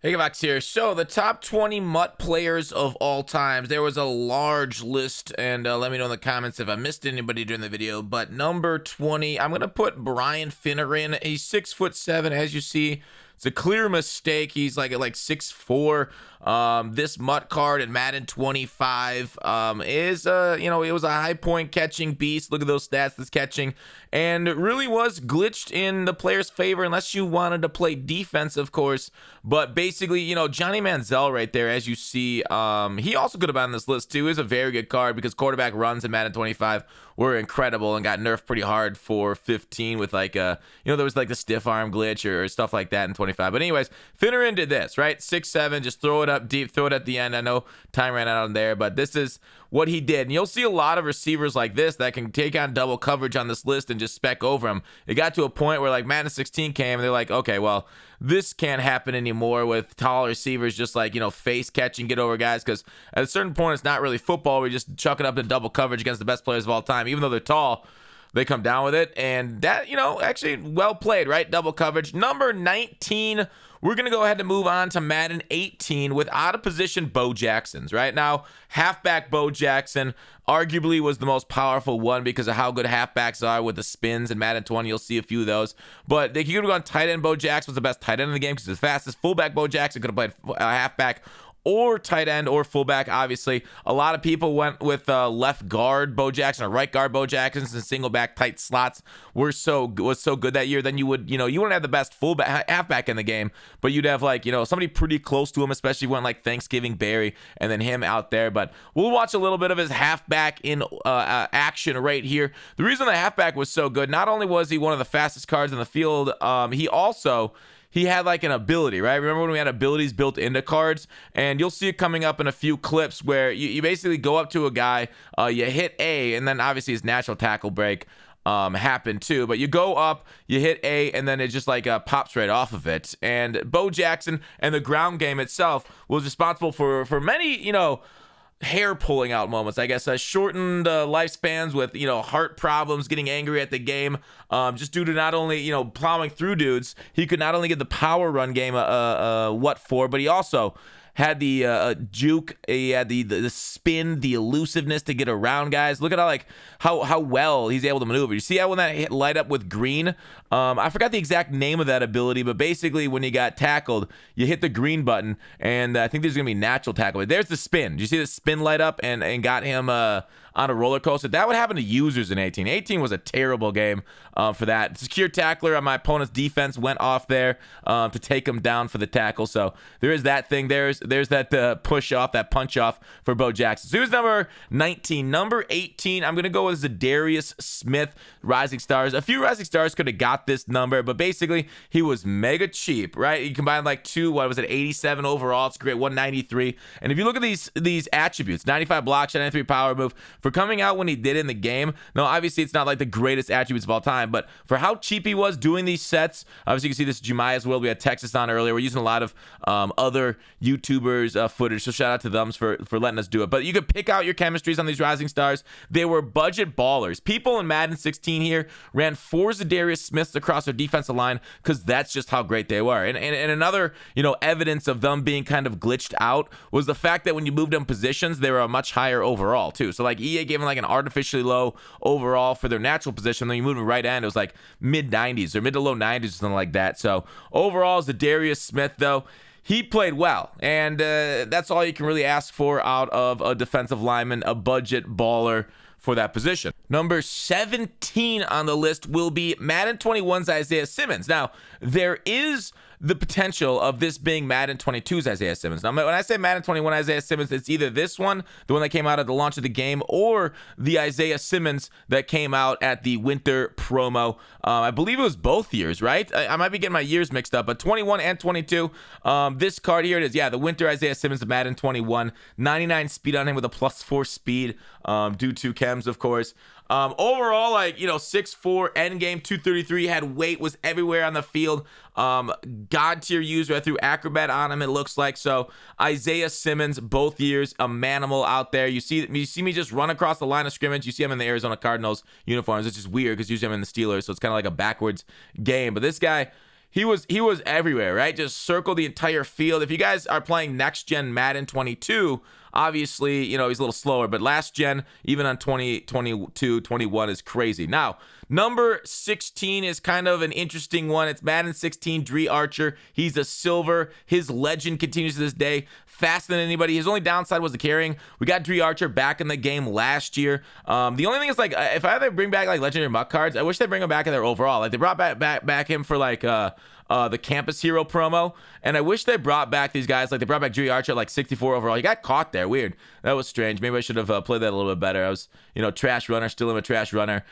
Hey, Vox here. So, the top 20 MUT players of all times. There was a large list, and let me know in the comments if I missed anybody during the video. But number 20, I'm going to put Brian Finneran. He's 6'7", as you see. It's a clear mistake. He's like 6'4". This MUT card in Madden 25 is it was a high point catching beast. Look at those stats, this catching, and it really was glitched in the player's favor unless you wanted to play defense, of course. But basically, Johnny Manziel right there, as you see, he also could have been on this list too. Is a very good card because quarterback runs in Madden 25 were incredible and got nerfed pretty hard for 15 with there was like the stiff arm glitch or stuff like that in 25. But anyways, Finneran did this, right? 6'7", just throw it up deep, throw it at the end. I know time ran out on there, but this is what he did. And you'll see a lot of receivers like this that can take on double coverage on this list and just spec over him. It got to a point where like Madden 16 came and they're like, okay, well, this can't happen anymore with tall receivers just face catching, get over guys, because at a certain point it's not really football. We just chuck it up in double coverage against the best players of all time. Even though they're tall, they come down with it, and that, actually well played, right? Double coverage. Number 19, we're going to go ahead and move on to Madden 18 with out of position Bo Jacksons. Right now, halfback Bo Jackson arguably was the most powerful one because of how good halfbacks are with the spins in Madden 20. You'll see a few of those. But they could have gone tight end. Bo Jackson was the best tight end in the game because he's the fastest. Fullback Bo Jackson could have played halfback or tight end or fullback. Obviously, a lot of people went with left guard Bo Jackson or right guard Bo Jackson, and single back tight slots was so good that year. Then you wouldn't have the best fullback halfback in the game, but you'd have somebody pretty close to him, especially when like Thanksgiving Barry and then him out there. But we'll watch a little bit of his halfback in action right here. The reason the halfback was so good, not only was he one of the fastest cards in the field, he had like an ability, right? Remember when we had abilities built into cards? And you'll see it coming up in a few clips where you basically go up to a guy, you hit A, and then obviously his natural tackle break happened too. But you go up, you hit A, and then it just pops right off of it. And Bo Jackson and the ground game itself was responsible for many, hair pulling out moments, I guess, shortened lifespans with heart problems, getting angry at the game, just due to not only plowing through dudes. He could not only get the power run game what for, but he also had the juke, he had the spin, the elusiveness to get around guys. Look at how well he's able to maneuver. You see how when that hit light up with green? I forgot the exact name of that ability, but basically when he got tackled, you hit the green button, and I think there's gonna be natural tackle. But there's the spin. Do you see the spin light up and got him on a roller coaster? That would happen to users in 18. 18 was a terrible game for that. Secure tackler on my opponent's defense went off there to take him down for the tackle. So there is that thing. There's that push off, that punch off for Bo Jackson. So he was number 19. Number 18, I'm going to go with Zadarius Smith, Rising Stars. A few Rising Stars could have got this number, but basically he was mega cheap, right? He combined 87 overall. It's great, 193. And if you look at these attributes, 95 block shot, 93 power move, for coming out when he did in the game. Now, obviously, it's not like the greatest attributes of all time, but for how cheap he was doing these sets, obviously, you can see this Jemiah's World. We had Texas on earlier. We're using a lot of other YouTubers' footage, so shout out to them for letting us do it. But you could pick out your chemistries on these Rising Stars. They were budget ballers. People in Madden 16 here ran 4 Zadarius Smiths across their defensive line because that's just how great they were. And another, evidence of them being kind of glitched out was the fact that when you moved them positions, they were a much higher overall, too. So, EA gave them an artificially low overall for their natural position. Then you move to right end, it was mid 90s or mid to low 90s or something like that. So overall, Zadarius Smith, though, he played well, and that's all you can really ask for out of a defensive lineman, a budget baller for that position. Number 17 on the list will be Madden 21's Isaiah Simmons. Now, there is the potential of this being Madden 22's Isaiah Simmons. Now, when I say Madden 21 Isaiah Simmons, it's either this one, the one that came out at the launch of the game, or the Isaiah Simmons that came out at the winter promo. I believe it was both years, right? I might be getting my years mixed up, but 21 and 22. This card here it is. Yeah, the winter Isaiah Simmons of Madden 21. 99 speed on him with a +4 speed due to chems, of course. Overall, 6'4", end game, 233, had weight, was everywhere on the field. God tier user. I threw Acrobat on him, it looks like. So Isaiah Simmons, both years, a manimal out there. You see me just run across the line of scrimmage. You see him in the Arizona Cardinals uniforms. It's just weird because usually I'm in the Steelers, so it's kind of like a backwards game. But this guy, he was everywhere, right? Just circle the entire field. If you guys are playing next gen Madden 22, obviously, you know, he's a little slower, but last gen, even on 2022, 21 is crazy. Now, number 16 is kind of an interesting one. It's Madden 16, Dre Archer. He's a silver. His legend continues to this day. Faster than anybody. His only downside was the carrying. We got Dre Archer back in the game last year. The only thing is, like, if I ever bring back like legendary MUT cards, I wish they bring him back in there overall. Like, they brought back him for like the Campus Hero promo, and I wish they brought back these guys. Like, they brought back Dre Archer at like 64 overall. He got caught there. Weird. That was strange. Maybe I should have played that a little bit better. I was, you know, trash runner, still am a trash runner.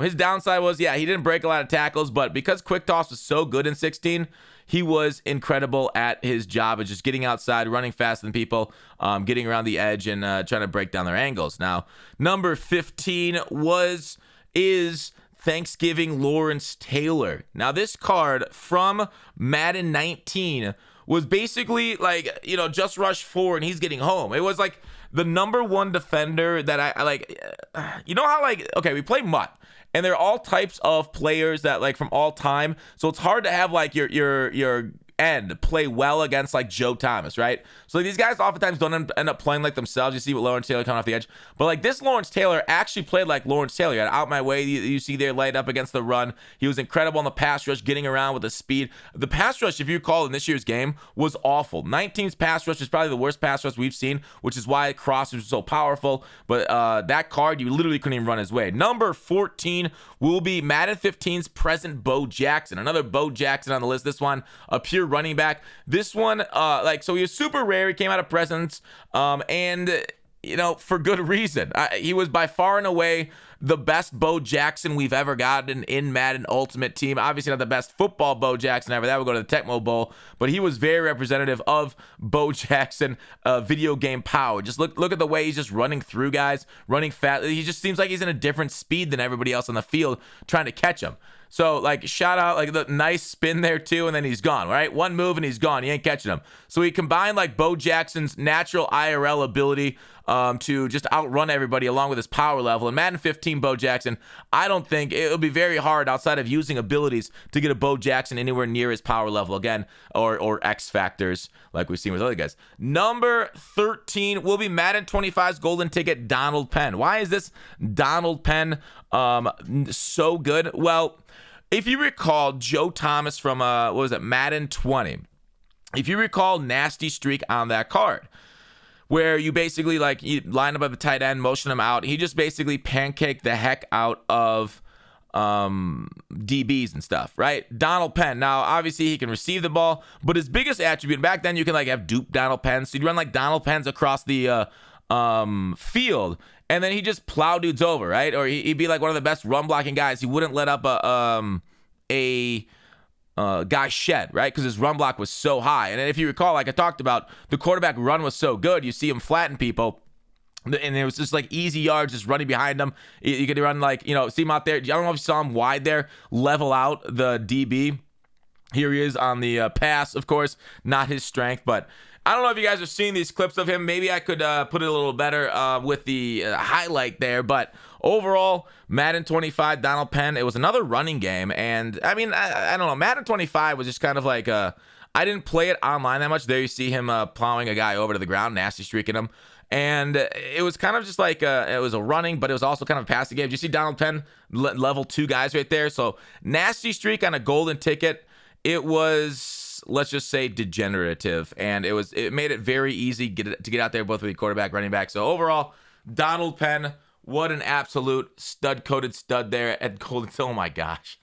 His downside was, yeah, he didn't break a lot of tackles, but because quick toss was so good in 16, he was incredible at his job of just getting outside, running faster than people, getting around the edge, and trying to break down their angles. Now, number 15 is Thanksgiving Lawrence Taylor. Now, this card from Madden 19 was basically like, you know, just rush 4 and he's getting home. It was like the number one defender that I like. You know how, like, okay, we play MUT, and they're all types of players that, like, from all time. So it's hard to have like your end play well against like Joe Thomas, right? So like, these guys oftentimes don't end up playing like themselves. You see what Lawrence Taylor coming off the edge, but like this Lawrence Taylor actually played like Lawrence Taylor. He had out my way. You see there light up against the run. He was incredible on the pass rush, getting around with the speed. The pass rush, if you recall, in this year's game was awful. 19's pass rush is probably the worst pass rush we've seen, which is why crossers was so powerful. But that card, you literally couldn't even run his way. Number 14 will be Madden 15's present Bo Jackson. Another Bo Jackson on the list. This one, a pure running back. This one, so he was super rare. He came out of presents, and, you know, for good reason. He was by far and away the best Bo Jackson we've ever gotten in Madden Ultimate Team. Obviously not the best football Bo Jackson ever. That would go to the Tecmo Bowl, but he was very representative of Bo Jackson video game power. Just look at the way he's just running through guys, running fast. He just seems like he's in a different speed than everybody else on the field trying to catch him. So, like, shout out, like, the nice spin there, too, and then he's gone, right? One move, and he's gone. He ain't catching him. So he combined, like, Bo Jackson's natural IRL ability to just outrun everybody along with his power level. And Madden 15 Bo Jackson, I don't think it'll be very hard outside of using abilities to get a Bo Jackson anywhere near his power level again, or X factors like we've seen with other guys. Number 13 will be Madden 25's golden ticket, Donald Penn. Why is this Donald Penn so good? Well, if you recall Joe Thomas from Madden 20, if you recall nasty streak on that card, where you basically, like, you line up at the tight end, motion him out. He just basically pancaked the heck out of DBs and stuff, right? Donald Penn. Now, obviously, he can receive the ball, but his biggest attribute, back then, you can, like, have dupe Donald Penn. So you'd run, like, Donald Penns across the field, and then he just plow dudes over, right? Or he'd be, like, one of the best run blocking guys. He wouldn't let up a guy shed, right? Because his run block was so high. And if you recall, like I talked about, the quarterback run was so good. You see him flatten people, and it was just like easy yards just running behind him. You could run, like, you know, see him out there. I don't know if you saw him wide there, level out the DB. Here he is on the pass, of course, not his strength, but I don't know if you guys are seeing these clips of him. Maybe I could put it a little better with the highlight there, but overall, Madden 25, Donald Penn, it was another running game. And I mean, I don't know. Madden 25 was just kind of like, I didn't play it online that much. There you see him plowing a guy over to the ground, nasty streaking him. And it was kind of just like, it was a running, but it was also kind of a passing game. Did you see Donald Penn level 2 guys right there? So nasty streak on a golden ticket. It was, let's just say, degenerative. And it made it very easy to get out there both with the quarterback, running back. So overall, Donald Penn, what an absolute stud-coated stud there at Golden. Oh, my gosh.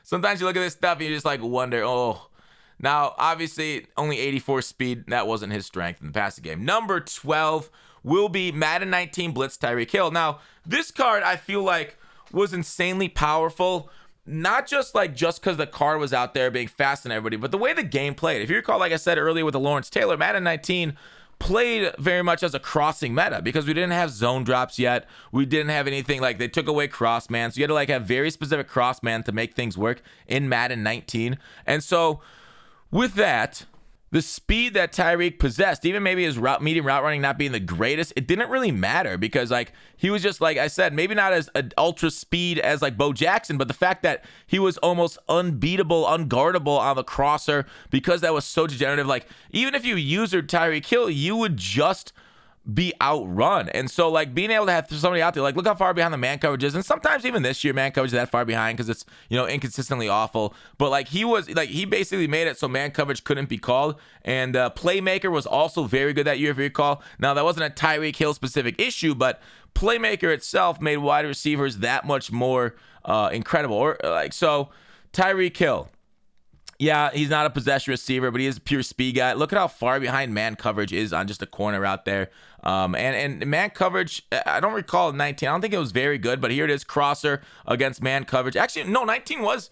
Sometimes you look at this stuff and you just, like, wonder, oh. Now, obviously, only 84 speed. That wasn't his strength in the passing game. Number 12 will be Madden 19 Blitz Tyreek Hill. Now, this card, I feel like, was insanely powerful. Not just because the card was out there being fast than everybody, but the way the game played. If you recall, like I said earlier with the Lawrence Taylor, Madden 19 played very much as a crossing meta because we didn't have zone drops yet. We didn't have anything, like, they took away cross man. So you had to, like, have very specific cross man to make things work in Madden 19. And so with that, the speed that Tyreek possessed, even maybe his medium route running not being the greatest, it didn't really matter because, like, he was just, like I said, maybe not as ultra speed as, like, Bo Jackson, but the fact that he was almost unbeatable, unguardable on the crosser because that was so degenerative. Like, even if you used Tyreek Hill, you would just be outrun. And so, like, being able to have somebody out there, like, look how far behind the man coverage is. And sometimes even this year, man coverage is that far behind because it's, you know, inconsistently awful. But, like, he basically made it so man coverage couldn't be called. And Playmaker was also very good that year, if you recall. Now, that wasn't a Tyreek Hill specific issue, but Playmaker itself made wide receivers that much more incredible. Or, like, so Tyreek Hill, yeah, he's not a possession receiver, but he is a pure speed guy. Look at how far behind man coverage is on just a corner out there. And man coverage, I don't recall 19. I don't think it was very good, but here it is, crosser against man coverage. Actually, no, 19 was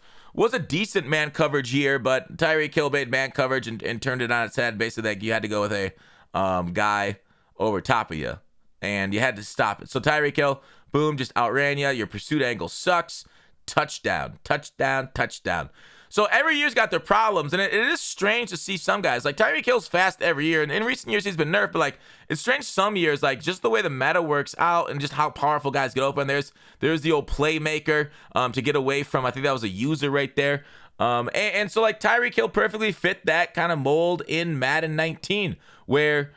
a decent man coverage year, but Tyreek Hill made man coverage and turned it on its head. Basically, like, you had to go with a guy over top of you, and you had to stop it. So Tyreek Hill, boom, just outran you. Your pursuit angle sucks. Touchdown, touchdown, touchdown. So every year's got their problems, and it is strange to see some guys. Like, Tyreek Hill's fast every year, and in recent years he's been nerfed, but, like, it's strange some years, like, just the way the meta works out and just how powerful guys get open. There's the old Playmaker to get away from, I think that was a user right there. And so, like, Tyreek Hill perfectly fit that kind of mold in Madden 19, where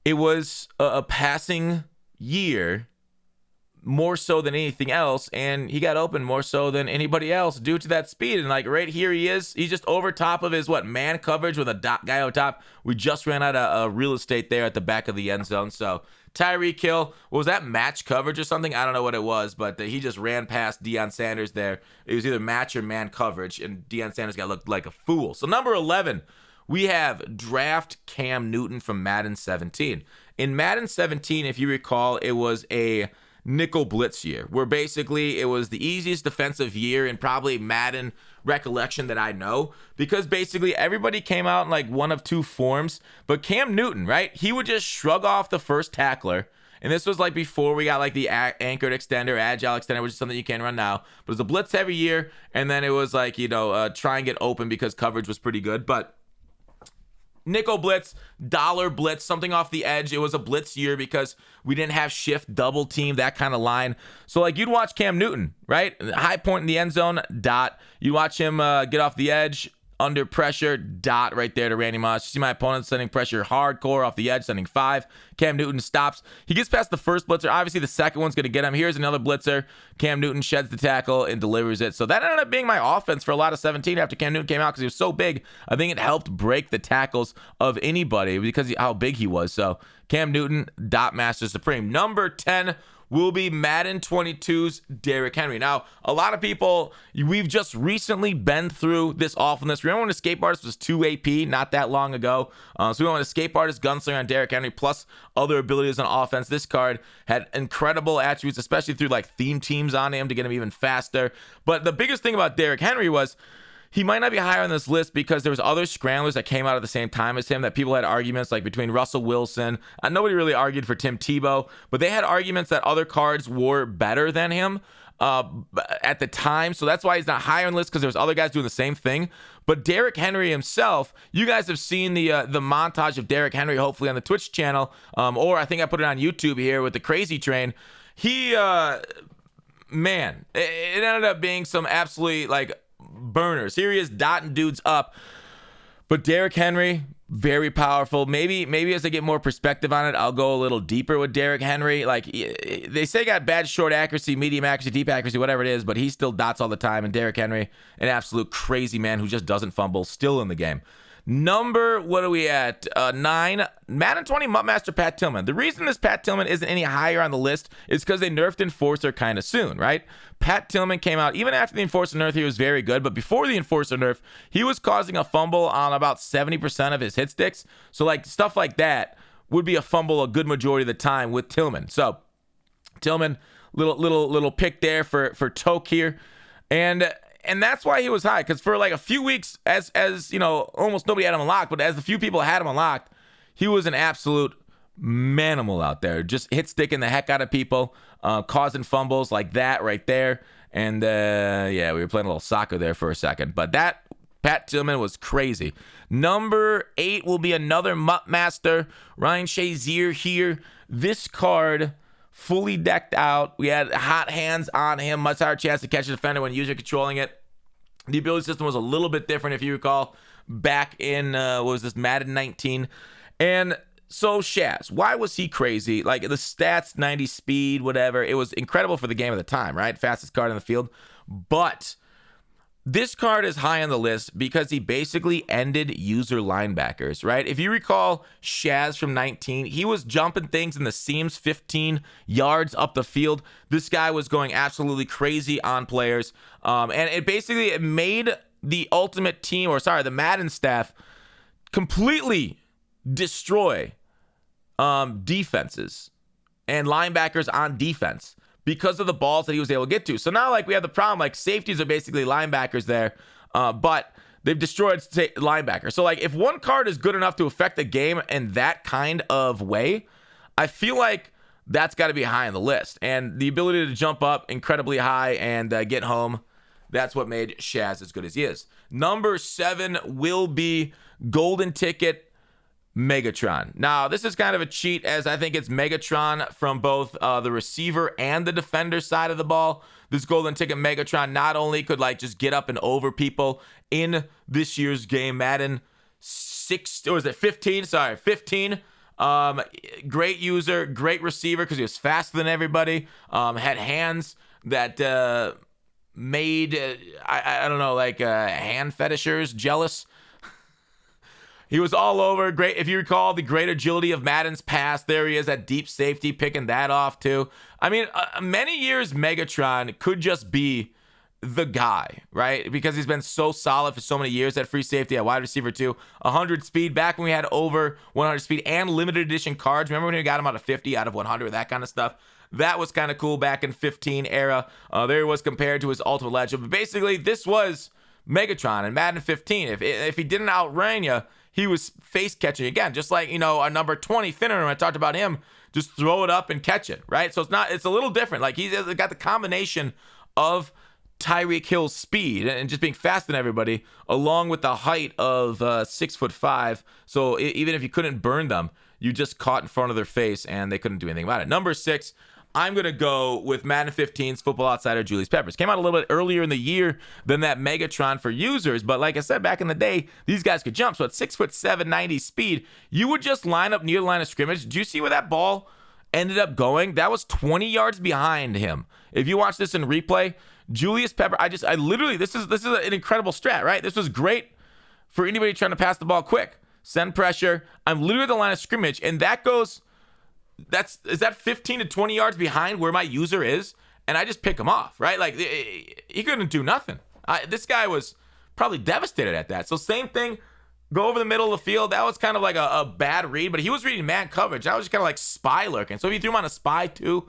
it was a passing year more so than anything else, and he got open more so than anybody else due to that speed. And, like, right here he's just over top of his man coverage with a guy on top. We just ran out of real estate there at the back of the end zone. So Tyreek Hill, was that match coverage or something? I don't know what it was, but he just ran past Deion Sanders there. It was either match or man coverage, and Deion Sanders got looked like a fool. So number 11, we have draft Cam Newton from Madden 17. In Madden 17, if you recall, it was a nickel blitz year, where basically it was the easiest defensive year in probably Madden recollection that I know, because basically everybody came out in like one of two forms. But Cam Newton, right, he would just shrug off the first tackler, and this was like before we got like the anchored extender, agile extender, which is something you can't run now. But it was a blitz heavy year, and then it was like, you know, try and get open because coverage was pretty good. But nickel blitz, dollar blitz, something off the edge. It was a blitz year because we didn't have shift, double team, that kind of line. So, like, you'd watch Cam Newton, right? High point in the end zone, dot. You'd watch him get off the edge, under pressure, dot right there to Randy Moss. You see my opponent sending pressure hardcore off the edge, sending 5. Cam Newton stops. He gets past the first blitzer. Obviously, the second one's going to get him. Here's another blitzer. Cam Newton sheds the tackle and delivers it. So that ended up being my offense for a lot of 17 after Cam Newton came out because he was so big. I think it helped break the tackles of anybody because of how big he was. So Cam Newton, dot master supreme. Number 10 will be Madden 22's Derrick Henry. Now, a lot of people, we've just recently been through this awfulness. Remember when Escape Artist was 2 AP not that long ago? So we went with Escape Artist, Gunslinger on Derrick Henry, plus other abilities on offense. This card had incredible attributes, especially through like theme teams on him to get him even faster. But the biggest thing about Derrick Henry was he might not be higher on this list because there was other scramblers that came out at the same time as him that people had arguments like between Russell Wilson. Nobody really argued for Tim Tebow, but they had arguments that other cards were better than him at the time. So that's why he's not higher on the list, because there's other guys doing the same thing. But Derrick Henry himself, you guys have seen the montage of Derrick Henry, hopefully on the Twitch channel, or I think I put it on YouTube here with the Crazy Train. He, man, it ended up being some absolutely like burners. Here he is dotting dudes up. But Derrick Henry, very powerful. Maybe as I get more perspective on it, I'll go a little deeper with Derrick Henry. Like, they say he got bad short accuracy, medium accuracy, deep accuracy, whatever it is, but he still dots all the time. And Derrick Henry, an absolute crazy man who just doesn't fumble, still in the game. Number, what are we at? 9, Madden 20 MUT Master Pat Tillman. The reason this Pat Tillman isn't any higher on the list is because they nerfed Enforcer kind of soon, right? Pat Tillman came out, even after the Enforcer nerf, he was very good, but before the Enforcer nerf, he was causing a fumble on about 70% of his hit sticks. So, like, stuff like that would be a fumble a good majority of the time with Tillman. So, Tillman, little pick there for Toke here. And that's why he was high, because for like a few weeks, as you know, almost nobody had him unlocked, but as the few people had him unlocked, he was an absolute manimal out there, just hit sticking the heck out of people, causing fumbles like that right there. And yeah, we were playing a little soccer there for a second, but that Pat Tillman was crazy. Number 8 will be another MUT Master, Ryan Chazier here. This card, fully decked out. We had hot hands on him, much higher chance to catch a defender when user controlling it. The ability system was a little bit different, if you recall, back in, what was this, Madden 19. And so Shaz, why was he crazy? Like, the stats, 90 speed, whatever. It was incredible for the game at the time, right? Fastest card in the field. But this card is high on the list because he basically ended user linebackers, right? If you recall Shaz from 19, he was jumping things in the seams 15 yards up the field. This guy was going absolutely crazy on players. And it made the Ultimate Team, the Madden staff, completely destroy defenses and linebackers on defense because of the balls that he was able to get to. So now, like, we have the problem, like, safeties are basically linebackers there, but they've destroyed linebackers. So, like, if one card is good enough to affect the game in that kind of way, I feel like that's got to be high on the list. And the ability to jump up incredibly high and get home, that's what made Shaz as good as he is. Number 7 will be Golden Ticket Megatron. Now, this is kind of a cheat, as I think it's Megatron from both the receiver and the defender side of the ball. This Golden Ticket Megatron not only could, like, just get up and over people in this year's game, Madden 15. Great user, great receiver because he was faster than everybody. Had hands that made, I don't know, like hand fetishers jealous. He was all over. Great. If you recall the great agility of Madden's past, there he is at deep safety, picking that off too. I mean, many years Megatron could just be the guy, right? Because he's been so solid for so many years at free safety, at wide receiver too. 100 speed, back when we had over 100 speed and limited edition cards. Remember when we got him out of 50, out of 100, that kind of stuff? That was kind of cool back in 15 era. There he was compared to his Ultimate Legend. But basically, this was Megatron in Madden 15. If he didn't outrun you, he was face catching again, just like, you know, our number 20 Finneran, when I talked about him, just throw it up and catch it, right? So it's a little different. Like, he's got the combination of Tyreek Hill's speed and just being faster than everybody, along with the height of 6'5". So even if you couldn't burn them, you just caught in front of their face and they couldn't do anything about it. Number 6, I'm going to go with Madden 15's Football Outsider Julius Peppers. Came out a little bit earlier in the year than that Megatron for users, but like I said, back in the day, these guys could jump. So at 6'7", 90 speed, you would just line up near the line of scrimmage. Did you see where that ball ended up going? That was 20 yards behind him. If you watch this in replay, Julius Pepper, I literally, this is an incredible strat, right? This was great for anybody trying to pass the ball quick. Send pressure. I'm literally at the line of scrimmage, and that goes... is that 15 to 20 yards behind where my user is, and I just pick him off, right? Like, he couldn't do nothing. This guy was probably devastated at that. So same thing, go over the middle of the field. That was kind of like a bad read, but he was reading man coverage. I was just kind of like spy lurking. So if you threw him on a spy too,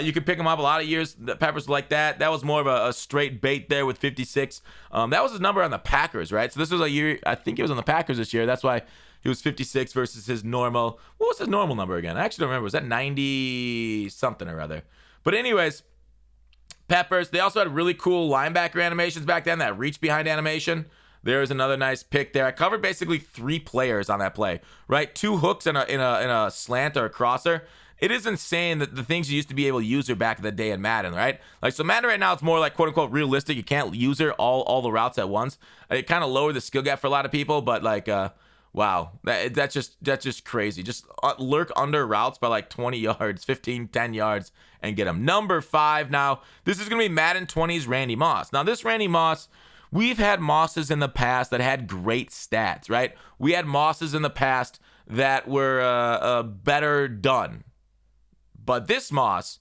you could pick him up. A lot of years, the Peppers were like that. That was more of a straight bait there with 56. That was his number on the Packers, right? So this was a year, I think he was on the Packers this year. That's why he was 56 versus his normal. What was his normal number again? I actually don't remember. Was that 90 something or other? But anyways, Peppers. They also had really cool linebacker animations back then. That reach behind animation. There's another nice pick there. I covered basically 3 players on that play, right? 2 hooks in a slant or a crosser. It is insane that the things you used to be able to use her back in the day in Madden, right? Like, so Madden right now, it's more like quote unquote realistic. You can't use her all the routes at once. It kind of lowered the skill gap for a lot of people, but like, wow, that's just crazy. Just lurk under routes by like 20 yards, 15, 10 yards, and get them. Number 5 now, this is going to be Madden 20's Randy Moss. Now, this Randy Moss, we've had Mosses in the past that had great stats, right? We had Mosses in the past that were better done. But this Moss,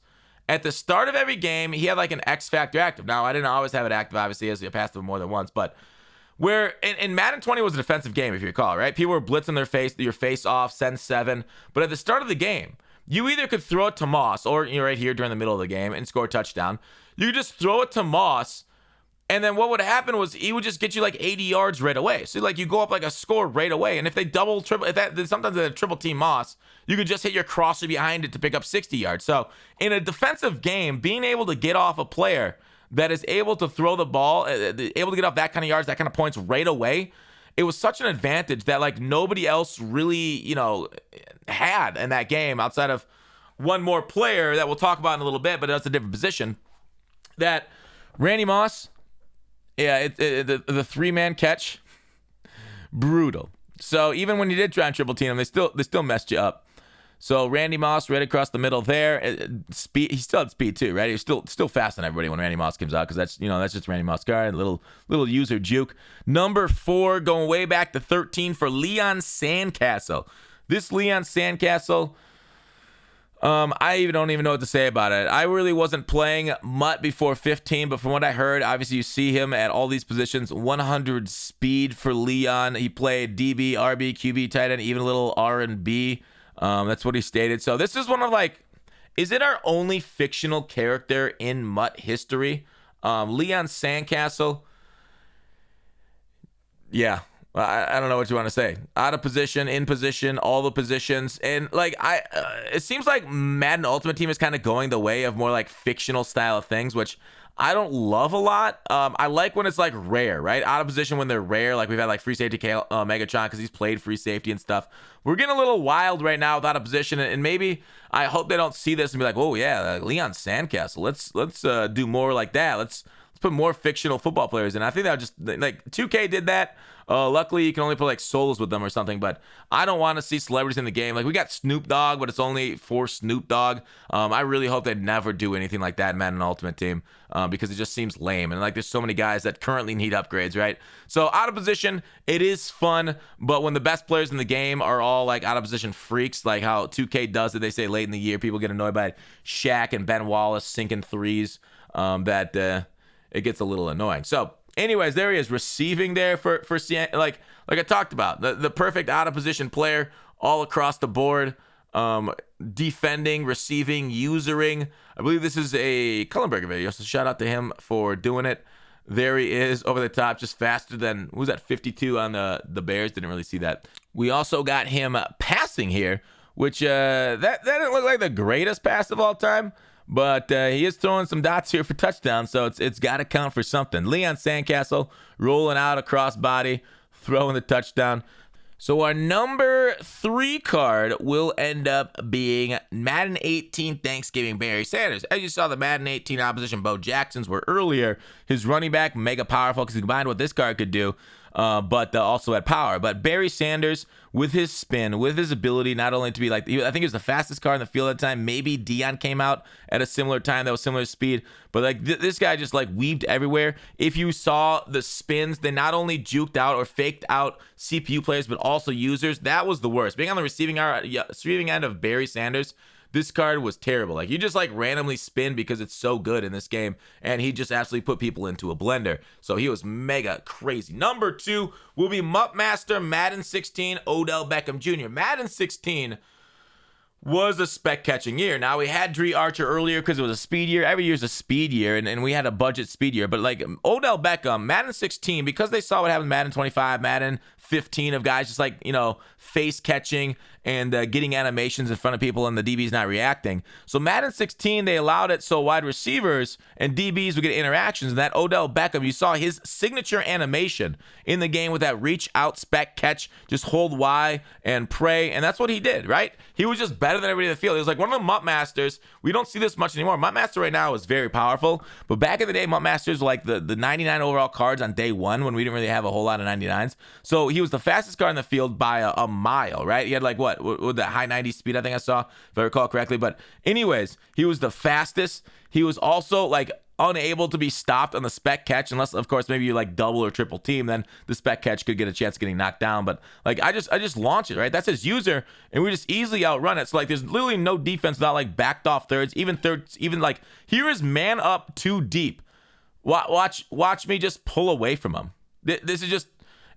at the start of every game, he had like an X Factor active. Now, I didn't always have it active, obviously, as I passed him more than once, but... where in Madden 20 was a defensive game, if you recall, right? People were blitzing your face off, send 7. But at the start of the game, you either could throw it to Moss, or you're right here during the middle of the game and score a touchdown. You could just throw it to Moss, and then what would happen was he would just get you like 80 yards right away. So like you go up like a score right away. And if they double, triple, sometimes they triple team Moss, you could just hit your crosser behind it to pick up 60 yards. So in a defensive game, being able to get off a player that is able to throw the ball, able to get off that kind of yards, that kind of points right away, it was such an advantage that like nobody else really, had in that game outside of one more player that we'll talk about in a little bit, but that's a different position. That Randy Moss, the 3-man catch, brutal. So even when you did try and triple team him, they still messed you up. So Randy Moss right across the middle there. Speed, he still had speed too, right? He was still fast on everybody when Randy Moss comes out, because that's just Randy Moss guard, little user juke. Number 4, going way back to 13 for Leon Sandcastle. This Leon Sandcastle, I don't even know what to say about it. I really wasn't playing MUT before 15, but from what I heard, obviously you see him at all these positions. 100 speed for Leon. He played DB, RB, QB, tight end, even a little R&B. That's what he stated. So this is one of is it our only fictional character in MUT history? Leon Sandcastle. Yeah. I don't know what you want to say. Out of position, in position, all the positions. And it seems like Madden Ultimate Team is kind of going the way of more like fictional style of things, which I don't love a lot. I like when it's like rare, right? Out of position when they're rare. Like we've had like free safety Megatron because he's played free safety and stuff. We're getting a little wild right now without a position, and maybe I hope they don't see this and be like, oh yeah, Leon Sandcastle. Let's do more like that. Let's put more fictional football players in. I think that would just like 2K did that. Luckily, you can only put like solos with them or something, but I don't want to see celebrities in the game. Like we got Snoop Dogg, but it's only for Snoop Dogg. I really hope they never do anything like that in Madden Ultimate Team because it just seems lame. And like there's so many guys that currently need upgrades, right? So out of position, it is fun, but when the best players in the game are all like out of position freaks, like how 2K does it, they say late in the year, people get annoyed by Shaq and Ben Wallace sinking threes, that it gets a little annoying. So anyways, there he is receiving there for like I talked about, the perfect out of position player all across the board, defending, receiving, usering. I believe this is a Cullenberger video, so shout out to him for doing it. There he is over the top, just faster than, who was that, 52 on the Bears? Didn't really see that. We also got him passing here, which that didn't look like the greatest pass of all time. But he is throwing some dots here for touchdowns, so it's got to count for something. Leon Sandcastle rolling out across body, throwing the touchdown. So our number 3 card will end up being Madden 18 Thanksgiving Barry Sanders. As you saw, the Madden 18 opposition Bo Jacksons were earlier. His running back, mega powerful because he combined what this card could do, but also had power. But Barry Sanders, with his spin, with his ability not only to be like, I think he was the fastest car in the field at the time. Maybe Dion came out at a similar time that was similar speed, but like this guy just like weaved everywhere. If you saw the spins, they not only juked out or faked out CPU players, but also users. That was the worst. Being on the receiving end of Barry Sanders, this card was terrible. Like you just like randomly spin because it's so good in this game, and he just absolutely put people into a blender. So he was mega crazy. Number 2 will be MUT Master Madden 16 Odell Beckham Jr. Madden 16 was a spec catching year. Now we had Dre Archer earlier because it was a speed year. Every year is a speed year, and we had a budget speed year. But like Odell Beckham, Madden 16, because they saw what happened in Madden 25, Madden 15 of guys just like, face catching and getting animations in front of people and the DB's not reacting. So Madden 16, they allowed it so wide receivers and DBs would get interactions. And that Odell Beckham, you saw his signature animation in the game with that reach out spec catch, just hold Y and pray. And that's what he did, right? He was just better than everybody in the field. He was like one of the MUT Masters. We don't see this much anymore. MUT Master right now is very powerful. But back in the day, MUT Masters were like the 99 overall cards on day 1 when we didn't really have a whole lot of 99s. So he was the fastest card in the field by a mile, right? He had like what the high 90 speed, I think I saw, if I recall correctly. But anyways, he was the fastest. He was also like unable to be stopped on the spec catch, unless of course maybe you like double or triple team, then the spec catch could get a chance of getting knocked down. But like I just launch it, right? That's his user, and we just easily outrun it. So like there's literally no defense without like backed off thirds, even like here is man up too deep. Watch me just pull away from him. This is just,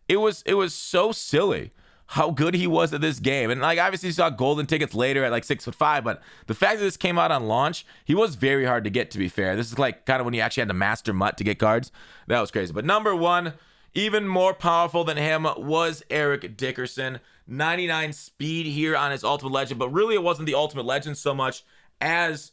it was so silly how good he was at this game. And like obviously you saw golden tickets later at like 6'5", but the fact that this came out on launch, he was very hard to get, to be fair. This is like kind of when you actually had to master MUT to get cards. That was crazy. But number 1, even more powerful than him, was Eric Dickerson. 99 speed here on his Ultimate Legend, but really it wasn't the Ultimate Legend so much as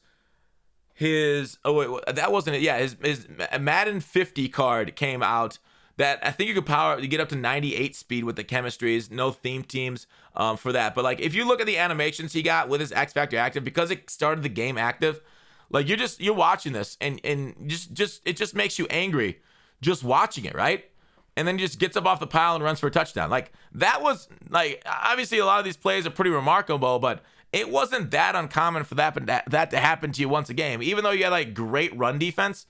his, oh wait, that wasn't it. Yeah, his Madden 50 card came out that I think you could get up to 98 speed with the chemistries, no theme teams for that. But like, if you look at the animations he got with his X Factor active, because it started the game active, like you're watching this and just it just makes you angry just watching it, right? And then he just gets up off the pile and runs for a touchdown. Like, that was, like, obviously a lot of these plays are pretty remarkable, but it wasn't that uncommon for that to happen to you once a game. Even though you had, like, great run defense,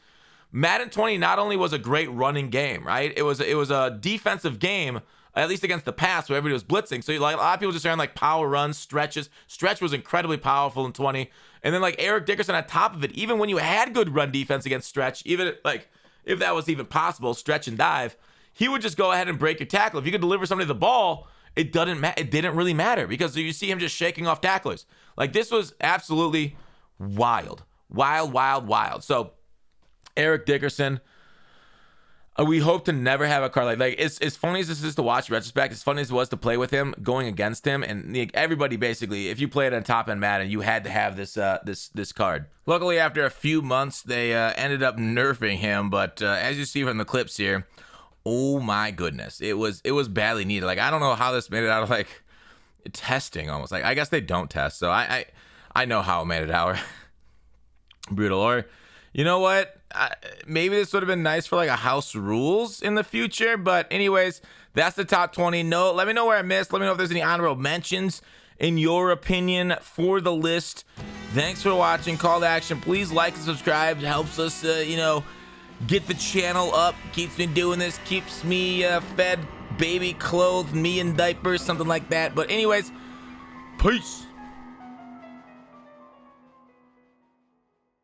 Madden 20 not only was a great running game, right? It was a defensive game, at least against the pass, where everybody was blitzing. So, like, a lot of people just ran, like, power runs, stretches. Stretch was incredibly powerful in 20. And then, like, Eric Dickerson on top of it, even when you had good run defense against stretch, even, like, if that was even possible, stretch and dive, he would just go ahead and break your tackle. If you could deliver somebody the ball, it didn't really matter, because you see him just shaking off tacklers. Like, this was absolutely wild. So, Eric Dickerson, we hope to never have a card like as funny as this is to watch in retrospect, as funny as it was to play with him, going against him, and everybody basically, if you played on top end Madden, you had to have this card. Luckily, after a few months, they ended up nerfing him, but as you see from the clips here, oh my goodness, it was badly needed. Like, I don't know how this made it out of, like, testing almost. Like, I guess they don't test, so I know how it made it out. Brutal. Or, you know what? Maybe this would have been nice for, like, a house rules in the future. But anyways, that's the top 20. Let me know where I missed. Let me know if there's any honorable mentions in your opinion for the list. Thanks for watching. Call to action. Please like and subscribe. It helps us, get the channel up. Keeps me doing this. Keeps me fed, baby, clothed, me in diapers, something like that. But anyways, peace.